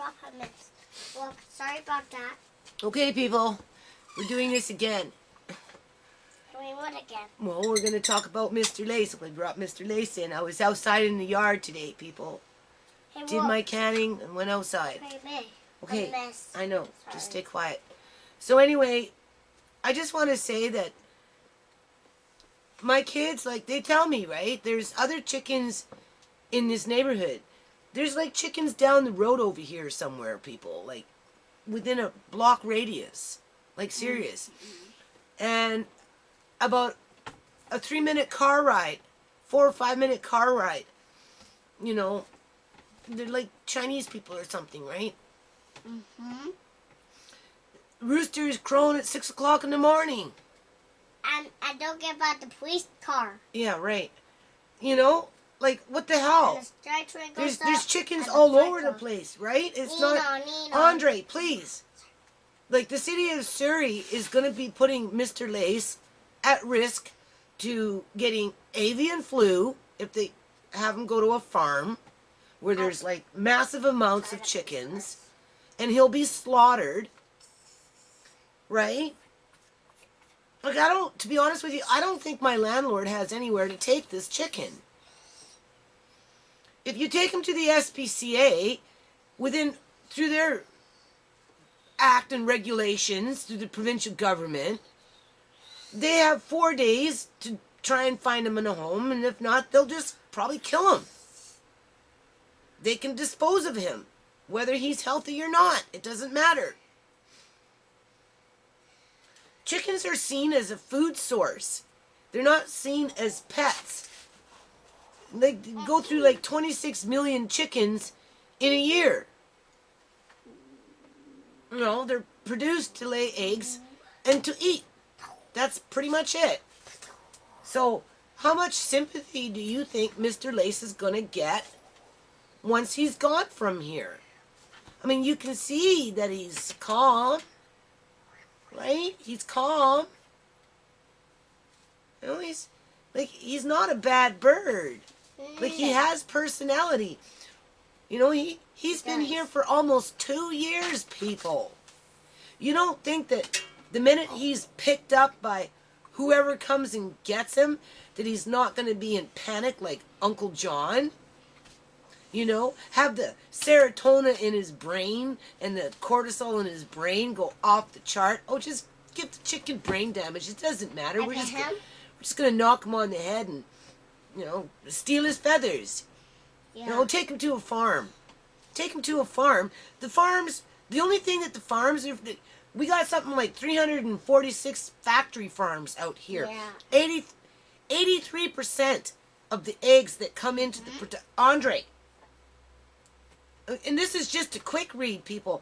drop a miss. Well, sorry about that. Okay, people. We're doing this again. Doing what again? Well, we're going to talk about Mr. Lace. We brought Mr. Lace in. I was outside in the yard today, people. Hey, Did my canning and went outside. Hey, me. Okay, A mess. I know. Sorry. Just stay quiet. So anyway, I just want to say that my kids, like, they tell me, right? There's other chickens in this neighborhood. There's, like, chickens down the road over here somewhere, people. Like, within a block radius. Like, serious. And about a 3-minute car ride, 4 or 5 minute car ride, you know, they're like Chinese people or something, right? Mm-hmm. Roosters crowing at 6 o'clock in the morning. And don't get about the police car. Yeah, right. You know, like, what the hell? And There's chickens all over the place, right? It's not... Andre, please. Like, the city of Surrey is going to be putting Mr. Lace at risk to getting avian flu if they have him go to a farm where there's, like, massive amounts of chickens, and he'll be slaughtered, right? Like, to be honest with you, I don't think my landlord has anywhere to take this chicken. If you take him to the SPCA, through their act and regulations, through the provincial government, they have 4 days to try and find him in a home, and if not, they'll just probably kill him. They can dispose of him, whether he's healthy or not. It doesn't matter. Chickens are seen as a food source. They're not seen as pets. They go through like 26 million chickens in a year. You know, they're produced to lay eggs and to eat. That's pretty much it. So, how much sympathy do you think Mr. Lace is going to get once he's gone from here? I mean, you can see that he's calm, right? He's calm. You know, he's not a bad bird. Like, he has personality. You know, he's been here for almost 2 years, people. You don't think that the minute he's picked up by whoever comes and gets him, that he's not going to be in panic like Uncle John? You know, have the serotonin in his brain and the cortisol in his brain go off the chart. Oh, just give the chicken brain damage. It doesn't matter. We're just going to knock him on the head and, you know, steal his feathers. Yeah. You know, take him to a farm. Take him to a farm. The farms, the only thing that the farms, we got something like 346 factory farms out here. Yeah. 83% of the eggs that come into the... Andre, and this is just a quick read, people.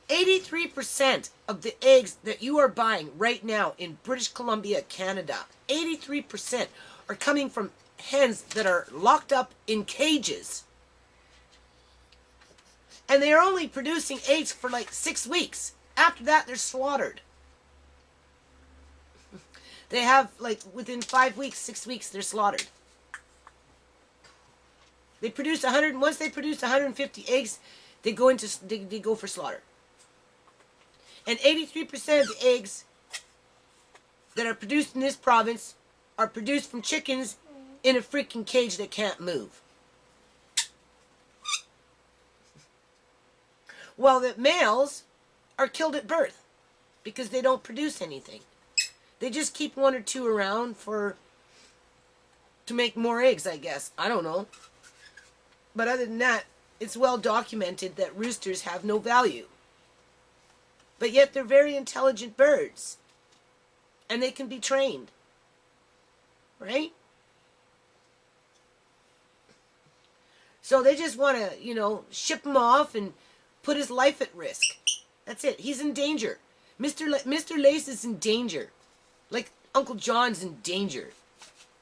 83% of the eggs that you are buying right now in British Columbia, Canada, 83% are coming from hens that are locked up in cages. And they are only producing eggs for like 6 weeks. After that, they're slaughtered. They have, like, within 5 weeks, 6 weeks, they're slaughtered. They produce once they produce 150 eggs, they go for slaughter. And 83% of the eggs that are produced in this province are produced from chickens in a freaking cage that can't move. Well, the males are killed at birth because they don't produce anything. They just keep 1 or 2 around to make more eggs, I guess. I don't know. But other than that, it's well documented that roosters have no value. But yet they're very intelligent birds. And they can be trained. Right? So they just want to, you know, ship him off and put his life at risk. That's it. He's in danger. Mr. Lace is in danger. Like Uncle John's in danger.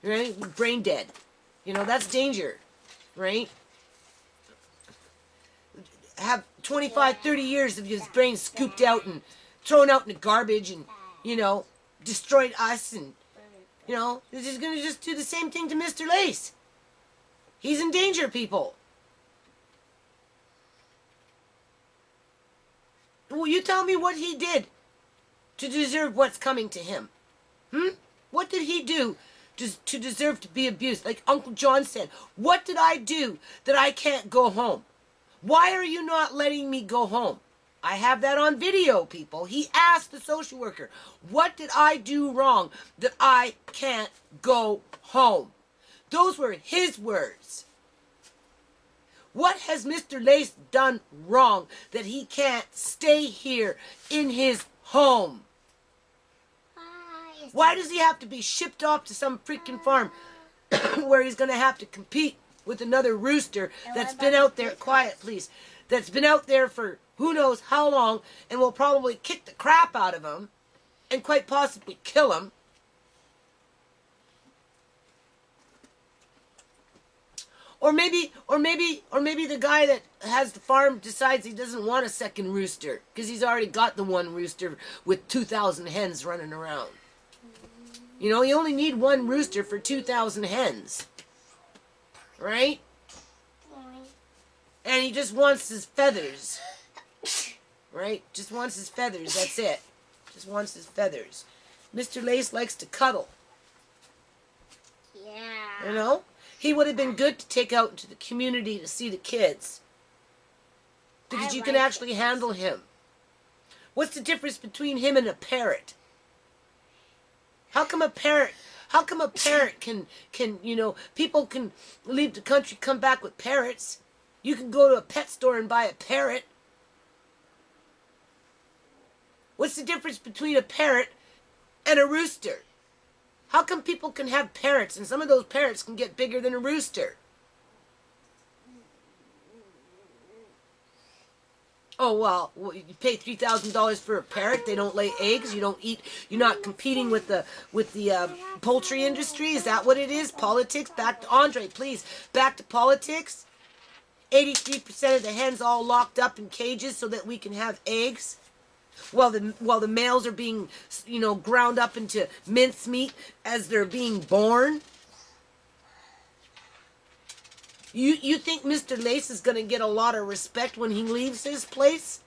Right? Brain dead. You know, that's danger. Right? Have 25, 30 years of his brain scooped out and thrown out in the garbage and, you know, destroyed us and, you know, he's going to just do the same thing to Mr. Lace. He's in danger, people. Will you tell me what he did to deserve what's coming to him? What did he do to deserve to be abused? Like Uncle John said, what did I do that I can't go home? Why are you not letting me go home? I have that on video, people. He asked the social worker, what did I do wrong that I can't go home? Those were his words. What has Mr. Lace done wrong that he can't stay here in his home? Why does he have to be shipped off to some freaking farm where he's going to have to compete with another rooster that's been out there, quiet please, that's been out there for who knows how long and will probably kick the crap out of him and quite possibly kill him? Or maybe the guy that has the farm decides he doesn't want a second rooster because he's already got the one rooster with 2,000 hens running around. You know, you only need one rooster for 2,000 hens. Right? And he just wants his feathers. Right? Just wants his feathers, that's it. Just wants his feathers. Mr. Lace likes to cuddle. Yeah. You know? He would have been good to take out into the community to see the kids. Because you can actually handle him. What's the difference between him and a parrot? How come a parrot can, you know, people can leave the country, come back with parrots. You can go to a pet store and buy a parrot. What's the difference between a parrot and a rooster? How come people can have parrots and some of those parrots can get bigger than a rooster? Oh, well, you pay $3,000 for a parrot. They don't lay eggs. You don't eat. You're not competing with the poultry industry. Is that what it is? Politics? Back to Andre, please. Back to politics. 83% of the hens all locked up in cages so that we can have eggs. While the males are being, you know, ground up into mincemeat as they're being born. You think Mr. Lace is going to get a lot of respect when he leaves his place?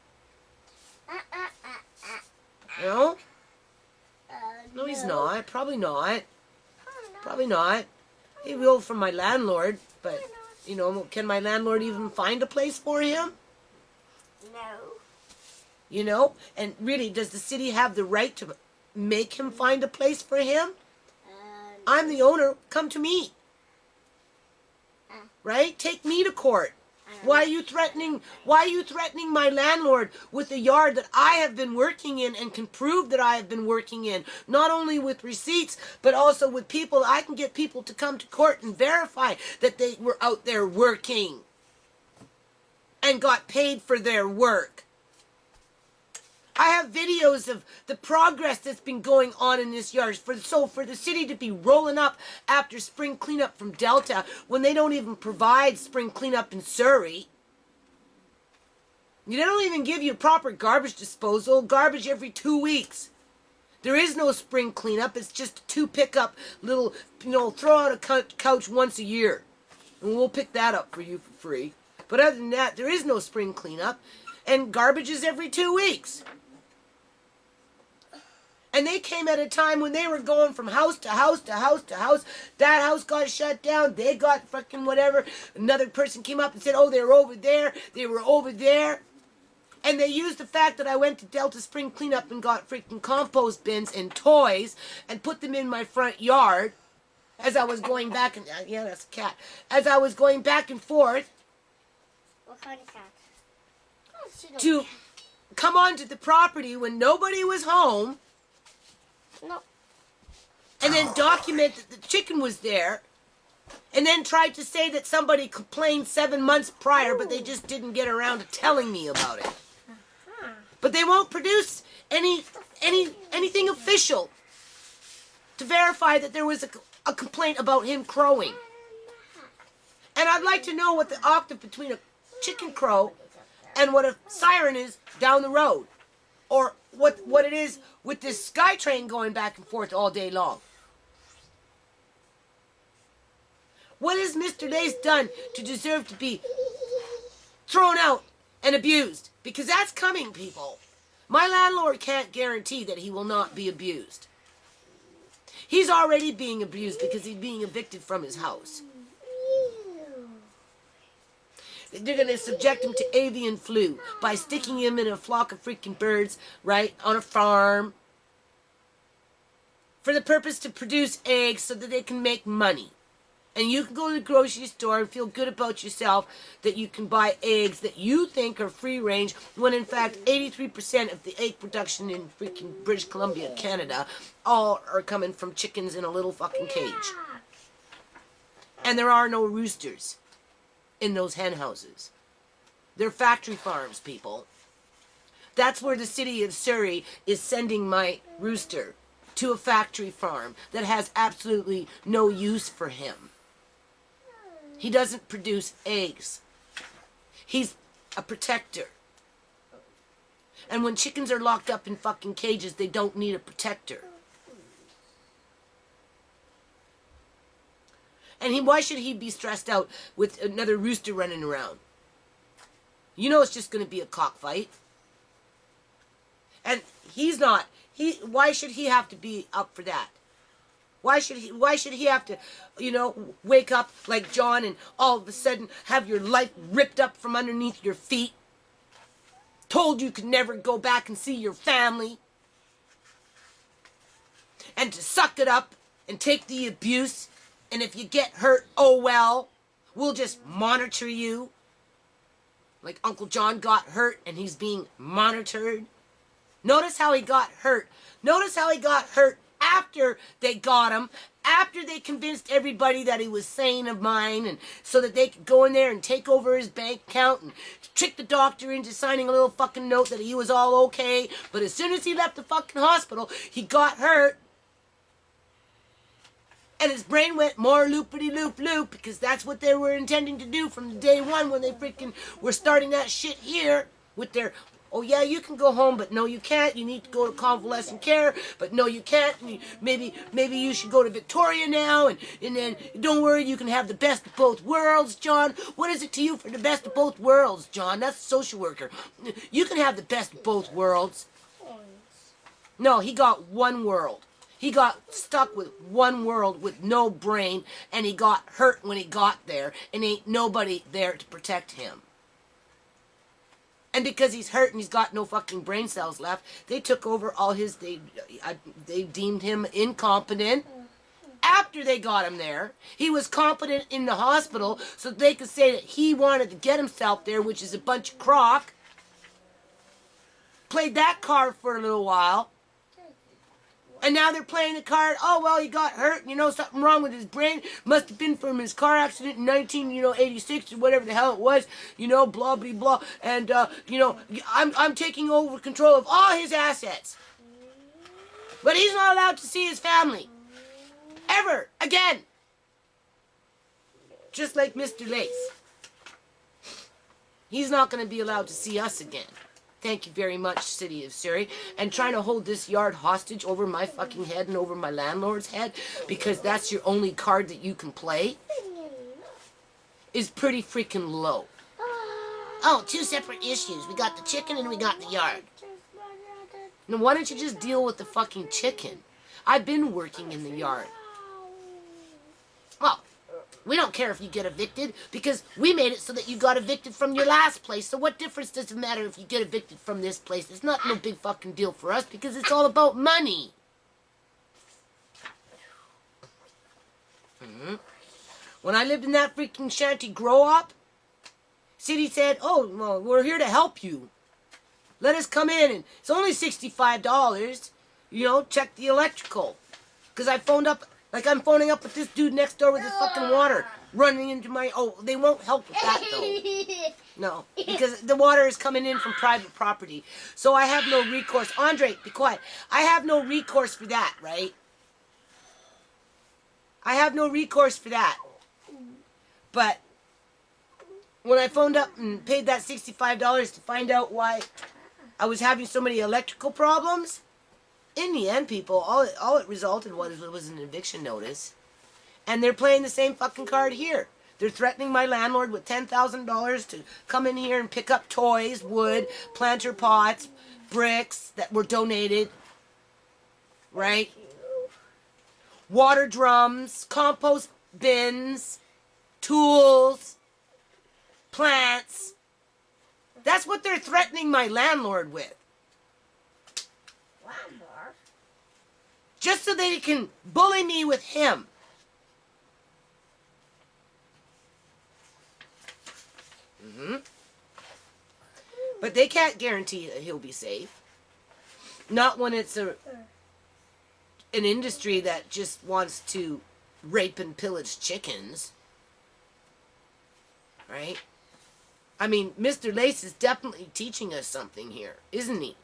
No? No, he's not. Probably not. Probably not. He will from my landlord, but, you know, can my landlord even find a place for him? No. You know? And really, does the city have the right to make him find a place for him? I'm the owner. Come to me. Right? Take me to court. Why are you threatening my landlord with a yard that I have been working in and can prove that I have been working in? Not only with receipts, but also with people. I can get people to come to court and verify that they were out there working and got paid for their work. I have videos of the progress that's been going on in this yard. For the city to be rolling up after spring cleanup from Delta when they don't even provide spring cleanup in Surrey. They don't even give you proper garbage disposal. Garbage every 2 weeks. There is no spring cleanup. It's just a 2 pickup little, you know, throw out a couch once a year. And we'll pick that up for you for free. But other than that, there is no spring cleanup. And garbage is every 2 weeks. And they came at a time when they were going from house to house to house to house. That house got shut down. They got fucking whatever. Another person came up and said, oh, they were over there. They were over there. And they used the fact that I went to Delta Spring Cleanup and got freaking compost bins and toys and put them in my front yard as I was going back and... yeah, that's a cat. As I was going back and forth. What kind of cat? Oh, to come onto the property when nobody was home. No. And then document that the chicken was there. And then tried to say that somebody complained 7 months prior, but they just didn't get around to telling me about it. But they won't produce anything official to verify that there was a complaint about him crowing. And I'd like to know what the octave between a chicken crow and what a siren is down the road. Or what it is with this sky train going back and forth all day long. What has Mr. Lace done to deserve to be thrown out and abused? Because that's coming, people. My landlord can't guarantee that he will not be abused. He's already being abused because he's being evicted from his house. They're going to subject him to avian flu by sticking him in a flock of freaking birds, right, on a farm, for the purpose to produce eggs so that they can make money. And you can go to the grocery store and feel good about yourself that you can buy eggs that you think are free range, when in fact 83% of the egg production in freaking British Columbia, Canada, all are coming from chickens in a little fucking cage. And there are no roosters in those hen houses. They're factory farms, people. That's where the city of Surrey is sending my rooster, to a factory farm that has absolutely no use for him. He doesn't produce eggs. He's a protector. And when chickens are locked up in fucking cages, they don't need a protector. And why should he be stressed out with another rooster running around? You know it's just going to be a cockfight. And he's not. Why should he have to be up for that? Why should he have to, wake up like John and all of a sudden have your life ripped up from underneath your feet? Told you could never go back and see your family? And to suck it up and take the abuse? And if you get hurt, oh well, we'll just monitor you. Like Uncle John got hurt and he's being monitored. Notice how he got hurt. Notice how he got hurt after they got him, after they convinced everybody that he was sane of mind, and so that they could go in there and take over his bank account and trick the doctor into signing a little fucking note that he was all okay. But as soon as he left the fucking hospital, he got hurt. And his brain went more loopity-loop-loop, because that's what they were intending to do from day one when they freaking were starting that shit here with their, oh yeah, you can go home, but no you can't. You need to go to convalescent care, but no you can't. Maybe you should go to Victoria now, and then don't worry, you can have the best of both worlds, John. What is it to you for the best of both worlds, John? That's a social worker. You can have the best of both worlds. No, he got one world. He got stuck with one world with no brain, and he got hurt when he got there, and ain't nobody there to protect him. And because he's hurt and he's got no fucking brain cells left, they took over all his, they deemed him incompetent. After they got him there, he was competent in the hospital, so they could say that he wanted to get himself there, which is a bunch of crock. Played that card for a little while. And now they're playing the card, oh, well, he got hurt, something wrong with his brain. Must have been from his car accident in 1986 or whatever the hell it was, blah, blah, blah. And, I'm taking over control of all his assets. But he's not allowed to see his family. Ever. Again. Just like Mr. Lace. He's not going to be allowed to see us again. Thank you very much, City of Surrey. And trying to hold this yard hostage over my fucking head and over my landlord's head because that's your only card that you can play is pretty freaking low. Oh, two separate issues. We got the chicken and we got the yard. Now, why don't you just deal with the fucking chicken? I've been working in the yard. Well, we don't care if you get evicted because we made it so that you got evicted from your last place. So what difference does it matter if you get evicted from this place? It's not no big fucking deal for us because it's all about money. When I lived in that freaking shanty grow-up, city said, oh, well, we're here to help you. Let us come in, and it's only $65. Check the electrical. Because I phoned up, like I'm phoning up with this dude next door with his fucking water running into my, oh, they won't help with that though. No, because the water is coming in from private property. So I have no recourse. Andre, be quiet. I have no recourse for that, right? I have no recourse for that. But when I phoned up and paid that $65 to find out why I was having so many electrical problems, in the end, people, all it resulted was an eviction notice. And they're playing the same fucking card here. They're threatening my landlord with $10,000 to come in here and pick up toys, wood, planter pots, bricks that were donated. Right? Water drums, compost bins, tools, plants. That's what they're threatening my landlord with. Landlord? Just so they can bully me with him. But they can't guarantee that he'll be safe. Not when it's an industry that just wants to rape and pillage chickens. Right? I mean, Mr. Lace is definitely teaching us something here, isn't he?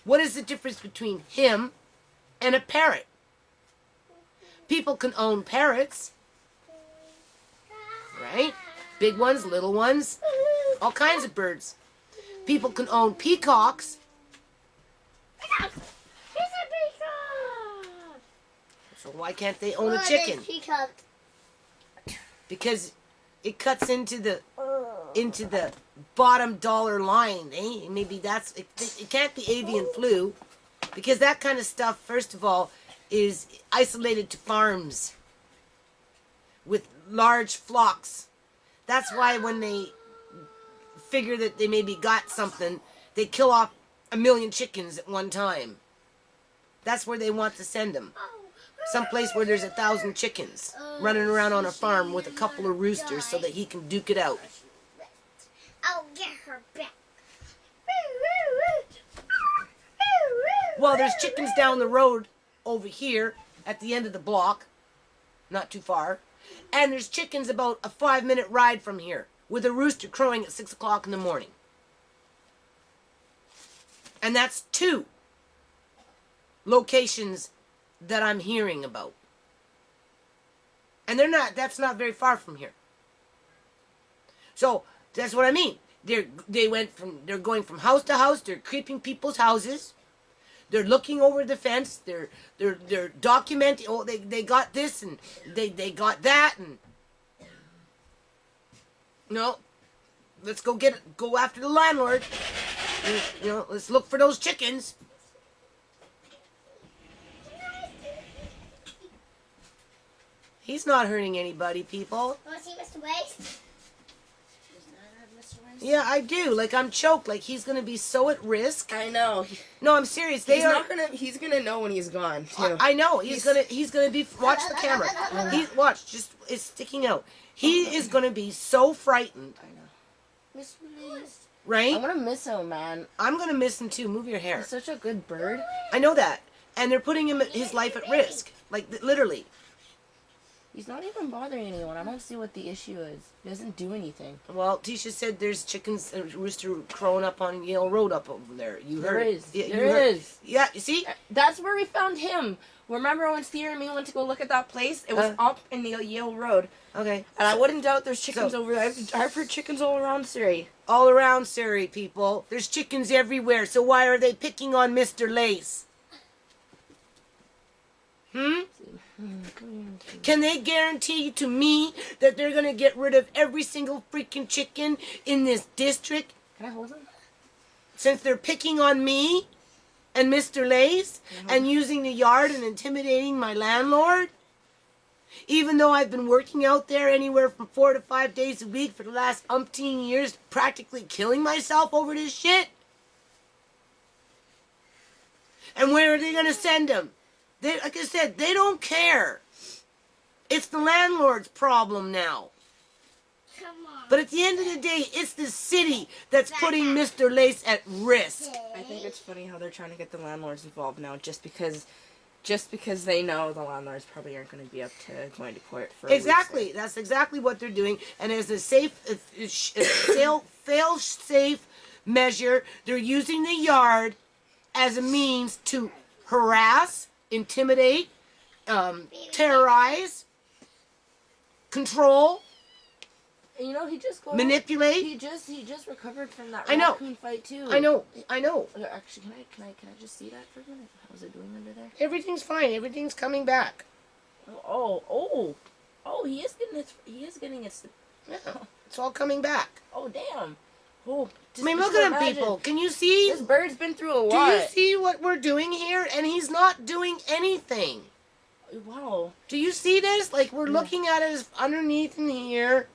What is the difference between him and a parrot? People can own parrots. Right? Big ones, little ones, all kinds of birds. People can own peacocks. He's a peacock! So why can't they own a chicken? Peacock. Because it cuts into the bottom dollar line, eh? Maybe that's it. It can't be avian flu, because that kind of stuff, first of all, is isolated to farms with large flocks. That's why when they figure that they maybe got something, they kill off 1 million chickens at one time. That's where they want to send them. Someplace where there's 1,000 chickens running around on a farm with a couple of roosters so that he can duke it out. I'll get her back. Well, there's chickens down the road over here at the end of the block, not too far. And there's chickens about a 5-minute ride from here with a rooster crowing at 6 o'clock in the morning. And that's 2 locations that I'm hearing about. And that's not very far from here. So that's what I mean. They're going from house to house, they're creeping people's houses. They're looking over the fence. They're documenting. Oh, they got this and they got that, and no, let's go after the landlord. Let's look for those chickens. He's not hurting anybody, people. Want to see Mr. Waste? Yeah, I do. Like, I'm choked. Like, he's gonna be so at risk. I know. No, I'm serious. He's gonna know when he's gone too. I know. He's gonna be. Watch the camera. It's sticking out. He is gonna be so frightened. I know. Right? I'm gonna miss him, man. I'm gonna miss him too. Move your hair. He's such a good bird. I know that, and they're putting his life at risk. Like, literally. He's not even bothering anyone. I don't see what the issue is. He doesn't do anything. Well, Tisha said there's chickens, rooster crowing up on Yale Road up over there. You heard it. There is. Yeah, you see? That's where we found him. Remember when Thea and me went to go look at that place? It was up in the Yale Road. Okay. And I wouldn't doubt there's chickens over there. I've heard chickens all around Surrey. All around Surrey, people. There's chickens everywhere. So why are they picking on Mr. Lace? Can they guarantee to me that they're going to get rid of every single freaking chicken in this district? Can I hold him? Since they're picking on me and Mr. Lace and using the yard and intimidating my landlord? Even though I've been working out there anywhere from 4 to 5 days a week for the last umpteen years, practically killing myself over this shit? And where are they going to send them? Like I said, they don't care. It's the landlord's problem now. Come on. But at the end of the day, it's the city that's putting Mr. Lace at risk. I think it's funny how they're trying to get the landlords involved now, just because they know the landlords probably aren't going to be up to going to court for Exactly. That's exactly what they're doing. And as a fail-safe measure, they're using the yard as a means to harass, intimidate, terrorize, control, And he just manipulate. He just recovered from that I know. raccoon fight too. I know. Actually, can I just see that for a minute? How's it doing under there? Everything's fine. Everything's coming back. Oh, he is getting its. Yeah, it's all coming back. Oh, damn. Oh, I mean, look at him, people. Can you see? This bird's been through a lot. Do you see what we're doing here? And he's not doing anything. Wow. Do you see this? Like, we're looking at it underneath in here.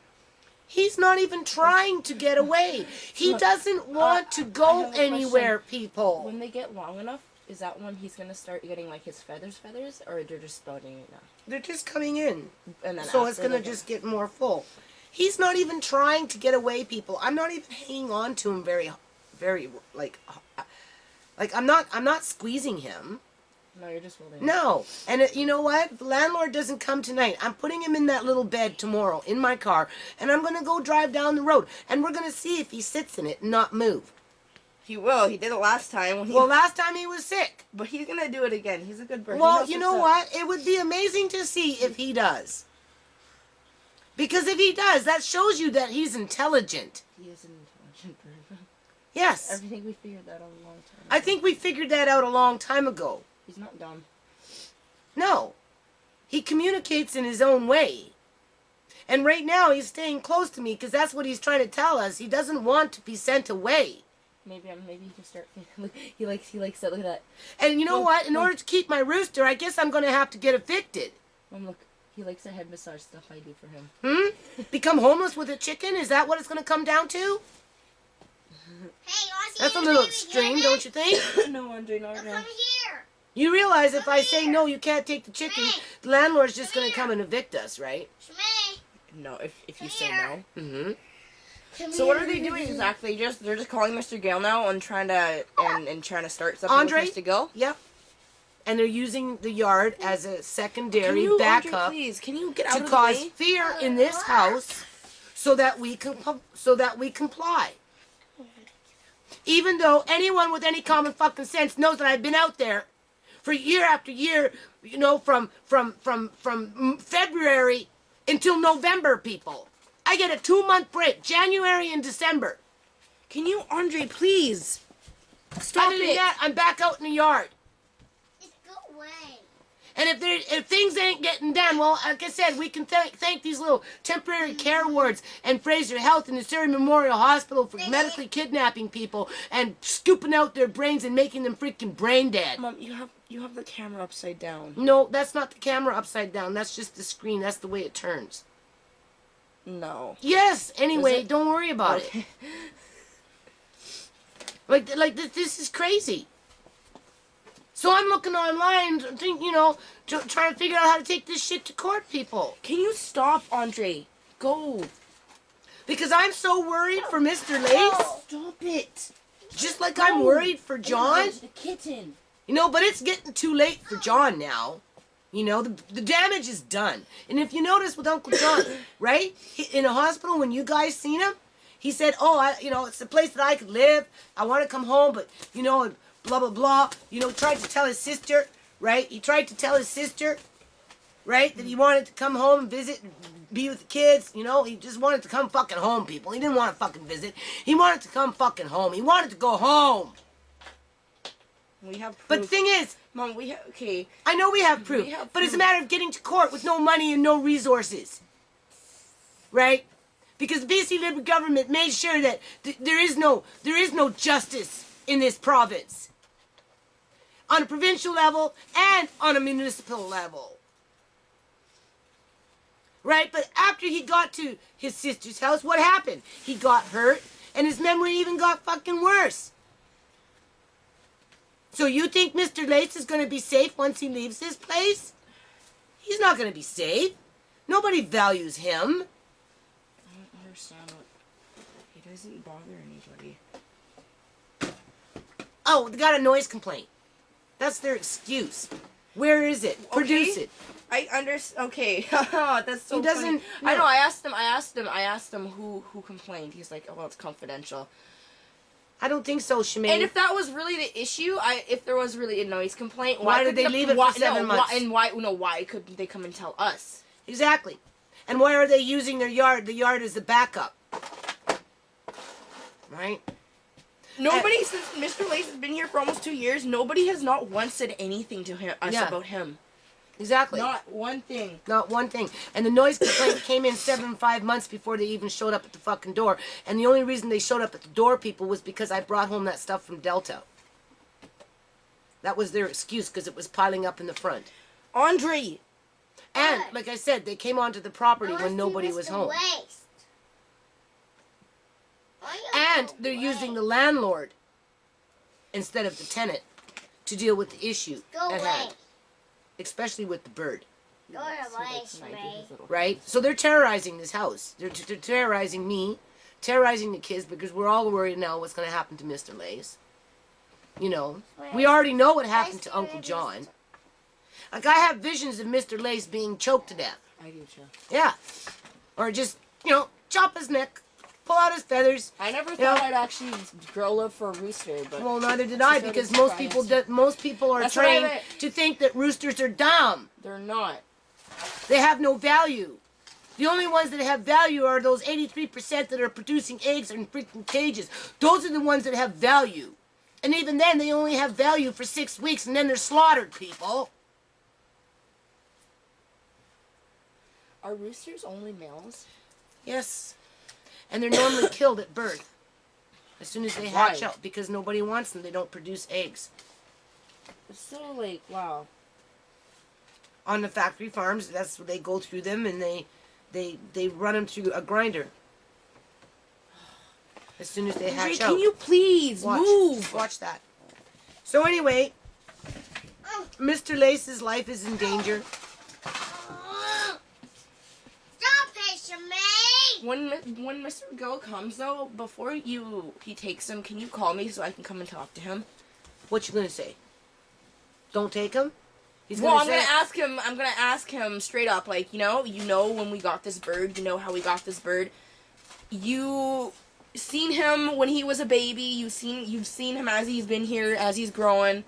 He's not even trying to get away. He doesn't want to go anywhere, people. When they get long enough, is that when he's going to start getting, like, his feathers, or they're just sprouting it now? They're just coming in. And then So it's going to just get more full. He's not even trying to get away, people. I'm not even hanging on to him very, like I'm not squeezing him. No, you're just holding. No. And you know what? The landlord doesn't come tonight. I'm putting him in that little bed tomorrow in my car, and I'm going to go drive down the road, and we're going to see if he sits in it and not move. He will. He did it last time. Well, last time he was sick. But he's going to do it again. He's a good bird. Well, you know what? It would be amazing to see if he does. Because if he does, that shows you that he's intelligent. He is an intelligent bird. Yes. I think we figured that out a long time ago. I think we figured that out a long time ago. He's not dumb. No. He communicates in his own way. And right now he's staying close to me because that's what he's trying to tell us. He doesn't want to be sent away. Maybe he can start. Look, he likes that. Look at that. And you know what? In order to keep my rooster, I guess I'm going to have to get evicted. Mom, look. He likes the head massage stuff I do for him. Become homeless with a chicken? Is that what it's going to come down to? Hey, you want to see That's a your little baby extreme, kitten? don't you think? No, Andre, not Come now. here. You realize if I say no, you can't take the chicken, the landlord's just going to come and evict us, right? Shmee. No, if you say no. Mm-hmm. So what are they doing exactly? They're just calling Mr. Gale now and trying to trying to start something Andre? with Mr. Gale? Yep. And they're using the yard as a secondary Andre, backup please, can you get out to of the cause way? fear in this house so that we comply. Even though anyone with any common fucking sense knows that I've been out there for year after year, you know, from February until November, people. I get a 2-month break, January and December. Can you, Andre, please? Stop Other than it. that, I'm back out in the yard. Just go away. And if things ain't getting done, well, like I said, we can thank these little temporary care wards and Fraser Health and the Surrey Memorial Hospital for medically kidnapping people and scooping out their brains and making them freaking brain dead. Mom, you have the camera upside down. No, that's not the camera upside down. That's just the screen. That's the way it turns. No. Yes. Anyway, it? don't worry about it. Like this is crazy. So I'm looking online, trying to figure out how to take this shit to court, people. Can you stop, Andre? Go. Because I'm so worried for Mr. Lace. Stop it. Just like I'm worried for John. The kitten. But it's getting too late for John now. The damage is done. And if you notice with Uncle John, right? In a hospital, when you guys seen him, he said, it's the place that I could live. I want to come home, but, blah, blah, blah. Tried to tell his sister, right? He tried to tell his sister, right, that he wanted to come home and visit and be with the kids. He just wanted to come fucking home, people. He didn't want to fucking visit. He wanted to come fucking home. He wanted to go home. We have proof. But the thing is, Mom, okay. I know we have proof, but it's a matter of getting to court with no money and no resources. Right? Because the BC Liberal government made sure that there is no justice in this province. On a provincial level and on a municipal level. Right? But after he got to his sister's house, what happened? He got hurt, and his memory even got fucking worse. So you think Mr. Lace is going to be safe once he leaves this place? He's not going to be safe. Nobody values him. I don't understand what... He doesn't bother anybody. Oh, they got a noise complaint. That's their excuse. Where is it? Produce it. I understand. Okay, that's so He doesn't. funny. I know. I asked him who complained. He's like, oh, well, it's confidential. I don't think so, Shemaine. And if that was really the issue, if there was really a noise complaint, why did they leave it for 7 months? Why couldn't they come and tell us? Exactly. And why are they using their yard? The yard is the backup. Right? Nobody, since Mr. Lace has been here for almost 2 years, nobody has not once said anything to us about him. Exactly. Not one thing. Not one thing. And the noise complaint came in 5 months before they even showed up at the fucking door. And the only reason they showed up at the door, people, was because I brought home that stuff from Delta. That was their excuse, because it was piling up in the front. Andre! And, like I said, they came onto the property I when wanna see nobody was Mr. home. Waste. And they're using the landlord instead of the tenant to deal with the issue Go at away. hand. Especially with the bird. Go away, Shmee. Right? So they're terrorizing this house. They're terrorizing me, terrorizing the kids, because we're all worried now what's going to happen to Mr. Lace. You know, we already know what happened to Uncle John. Like, I have visions of Mr. Lace being choked to death. I do too. Yeah. Or just, chop his neck, pull out his feathers. I never thought I'd actually grow up for a rooster, but... Well, neither did I, because most people are That's what I trained meant. to think that roosters are dumb. They're not. They have no value. The only ones that have value are those 83% that are producing eggs in freaking cages. Those are the ones that have value. And even then, they only have value for 6 weeks, and then they're slaughtered, people. Are roosters only males? Yes. And they're normally killed at birth. As soon as they hatch Why? out, because nobody wants them. They don't produce eggs. It's still like, wow. On the factory farms, that's what they go through them, and they run them through a grinder. As soon as they hatch out. Can you please move? Watch that. So anyway, Mr. Lace's life is in danger. Stop it, Shmee. When Mr. Gill comes though, before he takes him, can you call me so I can come and talk to him? What you gonna say? Don't take him? He's Well, gonna I'm gonna ask him straight up, like, when we got this bird, you know how we got this bird. You seen him when he was a baby, you've seen him as he's been here, as he's growing.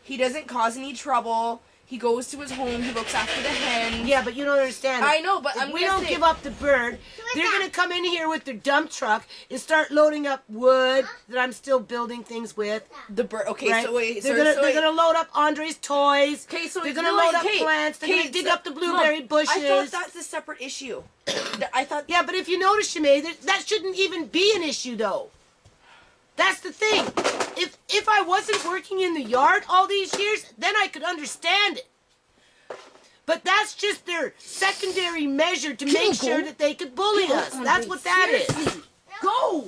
He doesn't cause any trouble. He goes to his home, he looks after the hens. Yeah, but you don't understand. I know, but if we don't give up the bird, they're going to come in here with their dump truck and start loading up wood that I'm still building things with. The bird. Okay, Right? so wait. They're gonna load up Andre's toys. Okay, so they're gonna load up plants. They're gonna dig up the blueberry bushes. I thought that's a separate issue. I thought. Yeah, but if you notice, Shmee, that shouldn't even be an issue, though. That's the thing. If I wasn't working in the yard all these years, then I could understand it. But that's just their secondary measure to make sure that they could bully us. That's what that is. Go!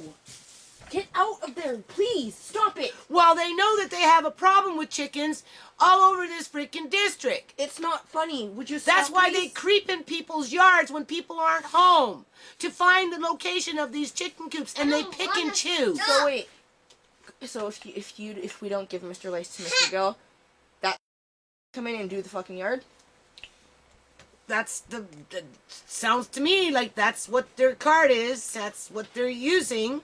Get out of there, please. Stop it. Well, they know that they have a problem with chickens all over this freaking district. It's not funny. Would you That's stop, why please? they creep in people's yards when people aren't home to find the location of these chicken coops, and they pick and choose. So wait. So if we don't give Mr. Lace to Mr. Gill, that come in and do the fucking yard? That's sounds to me like that's what their card is. That's what they're using.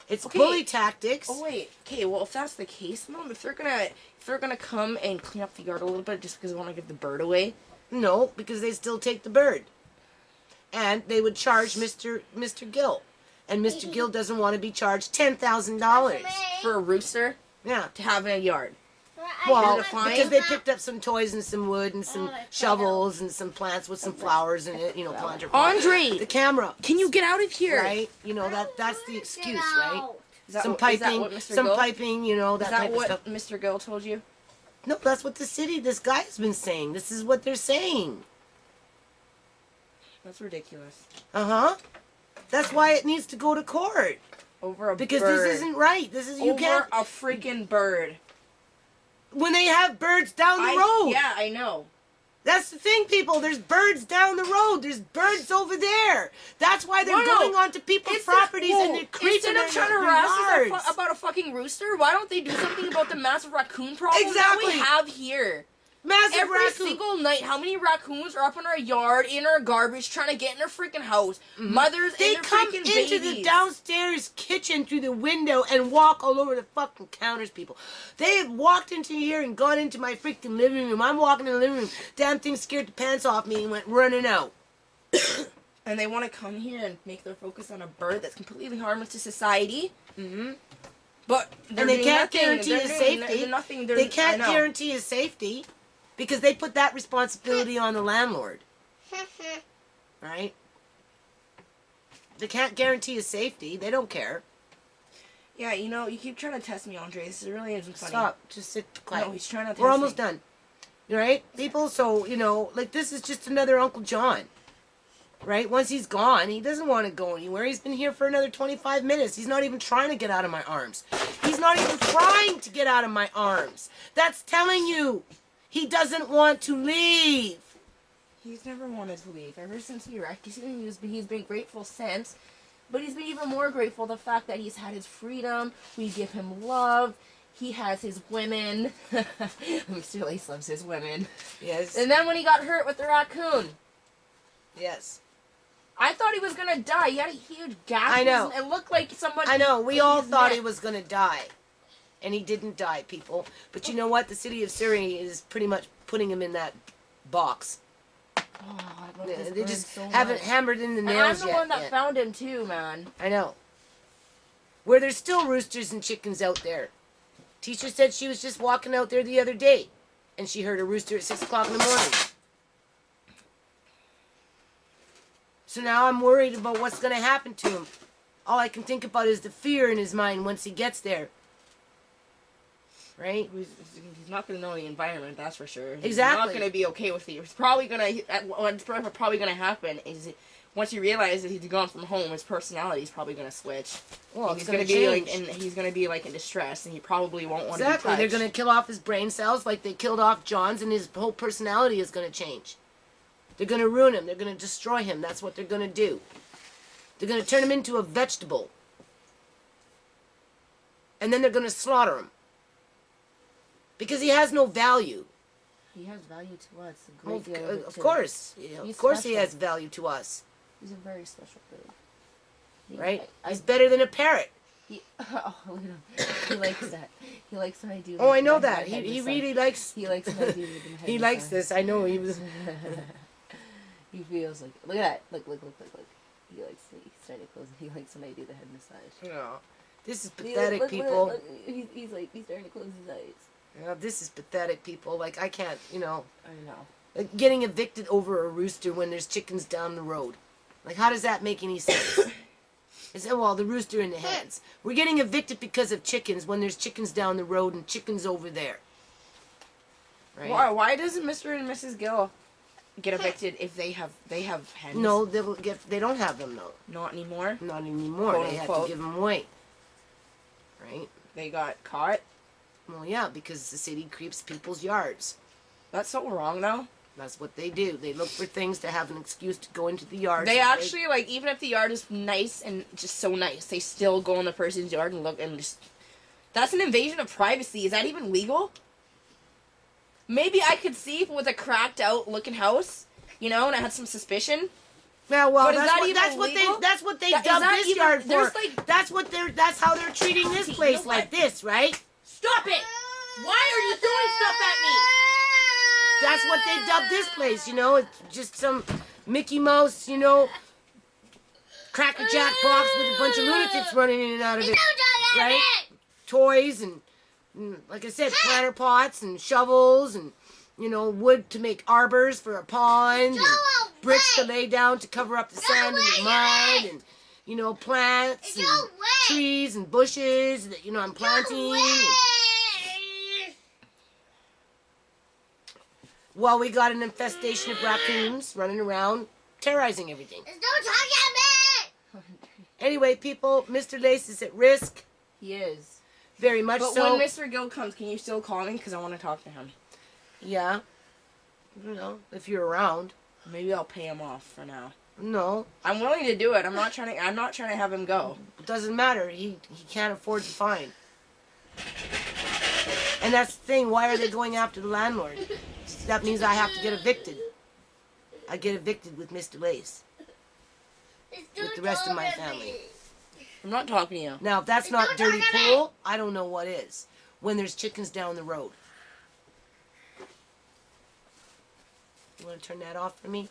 It's Okay. bully tactics. Oh wait. Okay. Well, if that's the case, Mom, if they're gonna come and clean up the yard a little bit just because they want to give the bird away. No, because they still take the bird, and they would charge Mr. Gill, and Mr. Gill doesn't want to be charged $10,000. For a rooster Yeah. to have in a yard. Well, Is it fine? because they picked up some toys and some wood and some shovels and some plants with some flowers in it, planter pot. Andre! The camera, Can you get out of here? right? That's the excuse, right? Is that Some what- is that piping, what Mr. some Gill- piping, that Is that type of what stuff. Mr. Gill told you? No, that's what this guy has been saying. This is what they're saying. That's ridiculous. Uh-huh. That's why it needs to go to court. Over a Because bird. this isn't right. You Over can't. a freaking bird. When they have birds down the road. Yeah, I know. That's the thing, people. There's birds down the road. There's birds over there. That's why they're Well, no. going onto people's properties and they're creeping Instead of in trying to their harass us yards. about a fucking rooster, why don't they do something about the massive raccoon problem that Exactly. we have here? Massive Every raccoon. single night, how many raccoons are up in our yard, in our garbage, trying to get in our freaking house? Mothers They and their come freaking into babies. the downstairs kitchen through the window and walk all over the fucking counters, people. They have walked into here and gone into my freaking living room. I'm walking in the living room. Damn thing scared the pants off me and went running out. And they want to come here and make their focus on a bird that's completely harmless to society. Mm-hmm. But they're And they doing nothing. nothing. Guarantee They're his doing safety. nothing. They can't I know. guarantee his safety. Because they put that responsibility on the landlord. Right? They can't guarantee his safety. They don't care. Yeah, you know, you keep trying to test me, Andre. This really isn't funny. Stop. Just sit quiet. No, he's trying to test We're almost me. done. Right? People, so, you know, like this is just another Uncle John. Right? Once he's gone, he doesn't want to go anywhere. He's been here for another 25 minutes. He's not even trying to get out of my arms. He's not even trying to get out of my arms. That's telling you he doesn't want to leave. He's never wanted to leave. Ever since we wrecked, he's been grateful since. But he's been even more grateful the fact that he's had his freedom. We give him love. He has his women. Mr. Lace loves his women. Yes. And then when he got hurt with the raccoon. Yes. I thought he was going to die. He had a huge gash. I know. It looked like someone... I know. We all his thought neck. he was going to die. And he didn't die, people. But you know what? The city of Surrey is pretty much putting him in that box. Oh, I love this They bird just so haven't much. hammered in the And nails I'm yet. the one that yet. found him too, man. I know. Where there's still roosters and chickens out there. Teacher said she was just walking out there the other day. And she heard a rooster at 6 o'clock in the morning. So now I'm worried about what's going to happen to him. All I can think about is the fear in his mind once he gets there. Right? He's not going to know the environment, that's for sure. He's Exactly. not going to be okay with it. It's probably going to... What's probably going to happen is... Once he realizes he's gone from home, his personality is probably going to switch. Well, And it's he's going gonna to be like, change. and he's going to be like in distress, and he probably won't want Exactly. to be They're touched. going to kill off his brain cells like they killed off John's, and his whole personality is going to change. They're going to ruin him. They're going to destroy him. That's what they're going to do. They're going to turn him into a vegetable. And then they're going to slaughter him. Because he has no value. He has value to us. A Well, great deal of it, of too. course. You know, He's of course he special. has value to us. He's a very special bird. Right? He's better than a parrot. Oh, look at him. He likes that. He likes when I do. Oh, I know my that. head He massage. really likes... He likes when I do the head He likes massage. this. I know he was... He feels like... Look at that. Look. He likes... He's starting to close. He likes when I do the head massage. No. This is See, pathetic, look, people. Look. He's like... He's starting to close his eyes. You know, this is pathetic, people. Like, I can't, you know... I know. Like getting evicted over a rooster when there's chickens down the road. Like, how does that make any sense? It's, well, the rooster in the hens. We're getting evicted because of chickens when there's chickens down the road and chickens over there. Right? Why doesn't Mr. and Mrs. Gill get evicted if they have hens? No, they don't have them, though. Not anymore. Not anymore. Quote, They had unquote. to give them away. Right? They got caught. Well, yeah, because the city creeps people's yards. That's so wrong, though. That's what they do. They look for things to have an excuse to go into the yard. They actually, like, even if the yard is nice and just so nice, they still go in the person's yard and look and just... That's an invasion of privacy. Is that even legal? Maybe I could see if it was a cracked out looking house, you know, and I had some suspicion. Yeah, well, But is that even that's what they Is dubbed that this even- yard for. there's, like- That's how they're treating this You know place, what? like this, right? Stop it! Why are you throwing stuff at me? That's what they dubbed this place, you know. It's just some Mickey Mouse, you know, Cracker Jack box with a bunch of lunatics running in and out of it, right? Toys and like I said, platter pots and shovels and, you know, wood to make arbors for a pond and bricks to lay down to cover up the sand and the mud and, you know, plants and trees and bushes that, you know, I'm planting. Well, we got an infestation of raccoons running around, terrorizing everything. Don't talk at me! Anyway, people, Mr. Lace is at risk, He is. very much But so. when Mr. Gill comes, can you still call me? Because I want to talk to him. Yeah. You know, if you're around. Maybe I'll pay him off for now. No, I'm willing to do it. I'm not trying to have him go. it doesn't matter. He can't afford the fine. And that's the thing. Why are they going after the landlord? That means I have to get evicted. I get evicted with Mr. Lace. With the rest of my family. I'm not talking to you. Now, if that's not dirty pool, I don't know what is. When there's chickens down the road. You want to turn that off for me?